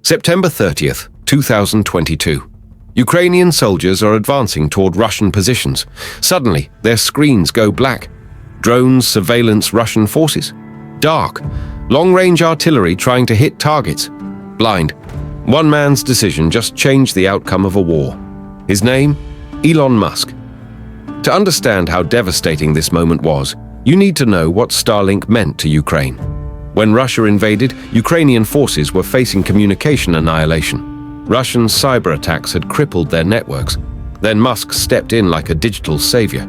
September 30th, 2022. Ukrainian soldiers are advancing toward Russian positions. Suddenly, their screens go black. Drones surveillance Russian forces. Dark. Long-range artillery trying to hit targets. Blind. One man's decision just changed the outcome of a war. His name? Elon Musk. To understand how devastating this moment was, you need to know what Starlink meant to Ukraine. When Russia invaded, Ukrainian forces were facing communication annihilation. Russian cyber attacks had crippled their networks. Then Musk stepped in like a digital savior.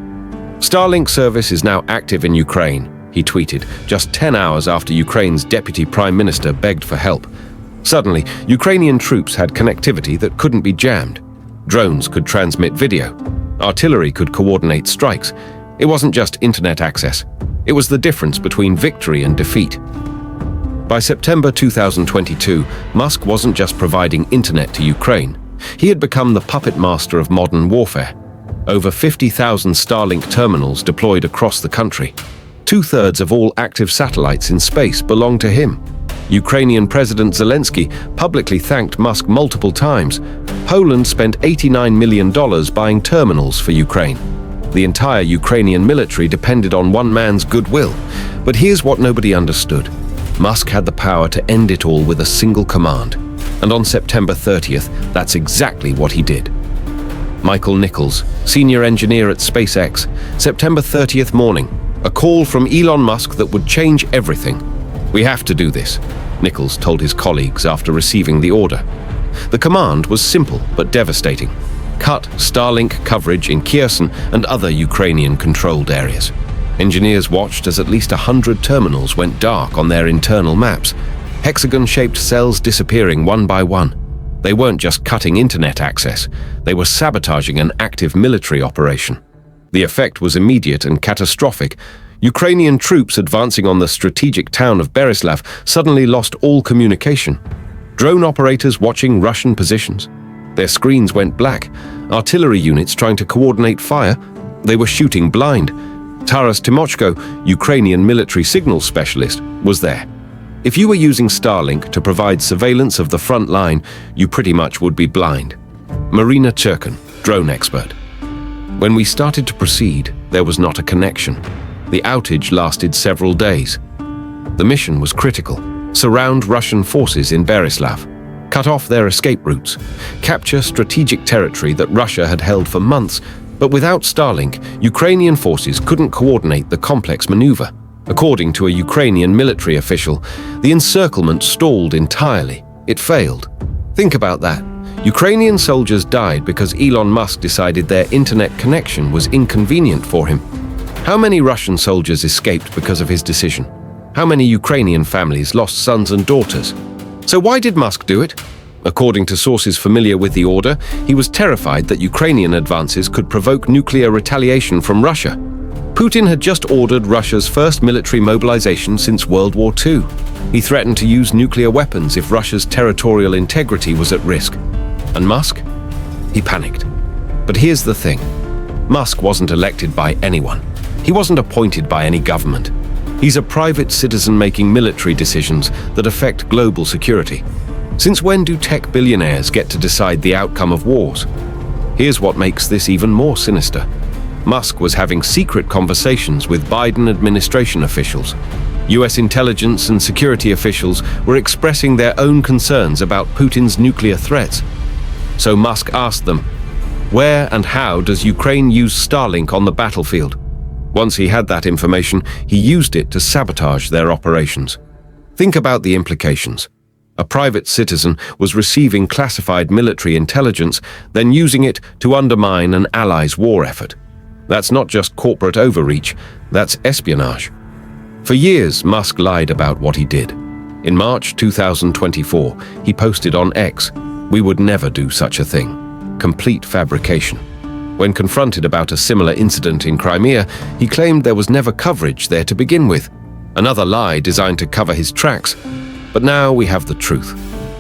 Starlink service is now active in Ukraine, he tweeted, just 10 hours after Ukraine's deputy prime minister begged for help. Suddenly, Ukrainian troops had connectivity that couldn't be jammed. Drones could transmit video. Artillery could coordinate strikes. It wasn't just internet access. It was the difference between victory and defeat. By September 2022, Musk wasn't just providing internet to Ukraine. He had become the puppet master of modern warfare. Over 50,000 Starlink terminals deployed across the country. 2/3 of all active satellites in space belong to him. Ukrainian President Zelensky publicly thanked Musk multiple times. Poland spent $89 million buying terminals for Ukraine. The entire Ukrainian military depended on one man's goodwill. But here's what nobody understood. Musk had the power to end it all with a single command. And on September 30th, that's exactly what he did. Michael Nichols, senior engineer at SpaceX, September 30th morning, a call from Elon Musk that would change everything. "We have to do this," Nichols told his colleagues after receiving the order. The command was simple but devastating. Cut Starlink coverage in Kherson and other Ukrainian-controlled areas. Engineers watched as at least 100 terminals went dark on their internal maps, hexagon-shaped cells disappearing one by one. They weren't just cutting internet access, they were sabotaging an active military operation. The effect was immediate and catastrophic. Ukrainian troops advancing on the strategic town of Berislav suddenly lost all communication. Drone operators watching Russian positions. Their screens went black. Artillery units trying to coordinate fire. They were shooting blind. Taras Timochko, Ukrainian military signals specialist, was there. If you were using Starlink to provide surveillance of the front line, you pretty much would be blind. Marina Cherkin, drone expert. When we started to proceed, there was not a connection. The outage lasted several days. The mission was critical. Surround Russian forces in Berislav. Cut off their escape routes. Capture strategic territory that Russia had held for months. But without Starlink, Ukrainian forces couldn't coordinate the complex maneuver. According to a Ukrainian military official, the encirclement stalled entirely. It failed. Think about that. Ukrainian soldiers died because Elon Musk decided their internet connection was inconvenient for him. How many Russian soldiers escaped because of his decision? How many Ukrainian families lost sons and daughters? So why did Musk do it? According to sources familiar with the order, he was terrified that Ukrainian advances could provoke nuclear retaliation from Russia. Putin had just ordered Russia's first military mobilization since World War II. He threatened to use nuclear weapons if Russia's territorial integrity was at risk. And Musk? He panicked. But here's the thing. Musk wasn't elected by anyone. He wasn't appointed by any government. He's a private citizen making military decisions that affect global security. Since when do tech billionaires get to decide the outcome of wars? Here's what makes this even more sinister. Musk was having secret conversations with Biden administration officials. US intelligence and security officials were expressing their own concerns about Putin's nuclear threats. So Musk asked them, where and how does Ukraine use Starlink on the battlefield? Once he had that information, he used it to sabotage their operations. Think about the implications. A private citizen was receiving classified military intelligence, then using it to undermine an ally's war effort. That's not just corporate overreach, that's espionage. For years, Musk lied about what he did. In March 2024, he posted on X, "We would never do such a thing. Complete fabrication." When confronted about a similar incident in Crimea, he claimed there was never coverage there to begin with. Another lie designed to cover his tracks. But now we have the truth.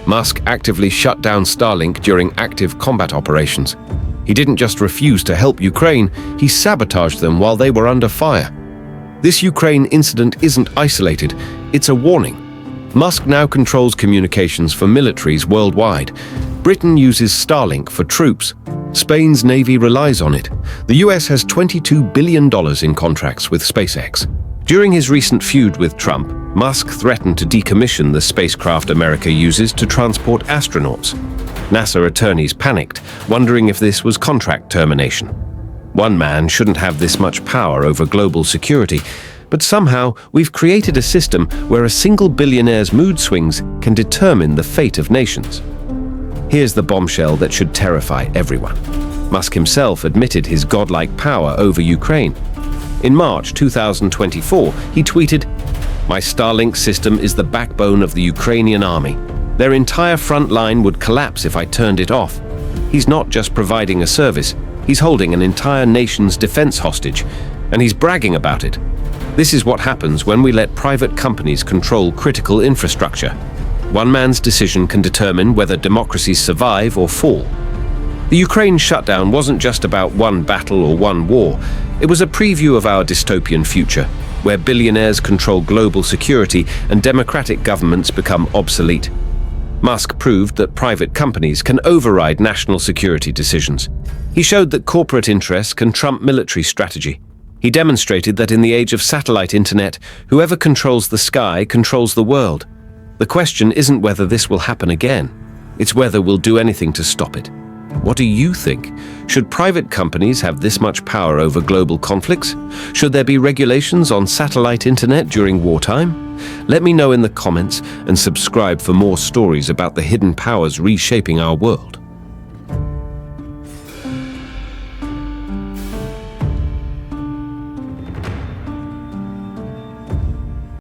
Musk actively shut down Starlink during active combat operations. He didn't just refuse to help Ukraine, he sabotaged them while they were under fire. This Ukraine incident isn't isolated, it's a warning. Musk now controls communications for militaries worldwide. Britain uses Starlink for troops. Spain's navy relies on it. The US has $22 billion in contracts with SpaceX. During his recent feud with Trump, Musk threatened to decommission the spacecraft America uses to transport astronauts. NASA attorneys panicked, wondering if this was contract termination. One man shouldn't have this much power over global security, but somehow we've created a system where a single billionaire's mood swings can determine the fate of nations. Here's the bombshell that should terrify everyone. Musk himself admitted his godlike power over Ukraine. In March 2024, he tweeted, "My Starlink system is the backbone of the Ukrainian army. Their entire front line would collapse if I turned it off." He's not just providing a service, he's holding an entire nation's defense hostage, and he's bragging about it. This is what happens when we let private companies control critical infrastructure. One man's decision can determine whether democracies survive or fall. The Ukraine shutdown wasn't just about one battle or one war. It was a preview of our dystopian future, where billionaires control global security and democratic governments become obsolete. Musk proved that private companies can override national security decisions. He showed that corporate interests can trump military strategy. He demonstrated that in the age of satellite internet, whoever controls the sky controls the world. The question isn't whether this will happen again. It's whether we'll do anything to stop it. What do you think? Should private companies have this much power over global conflicts? Should there be regulations on satellite internet during wartime? Let me know in the comments and subscribe for more stories about the hidden powers reshaping our world.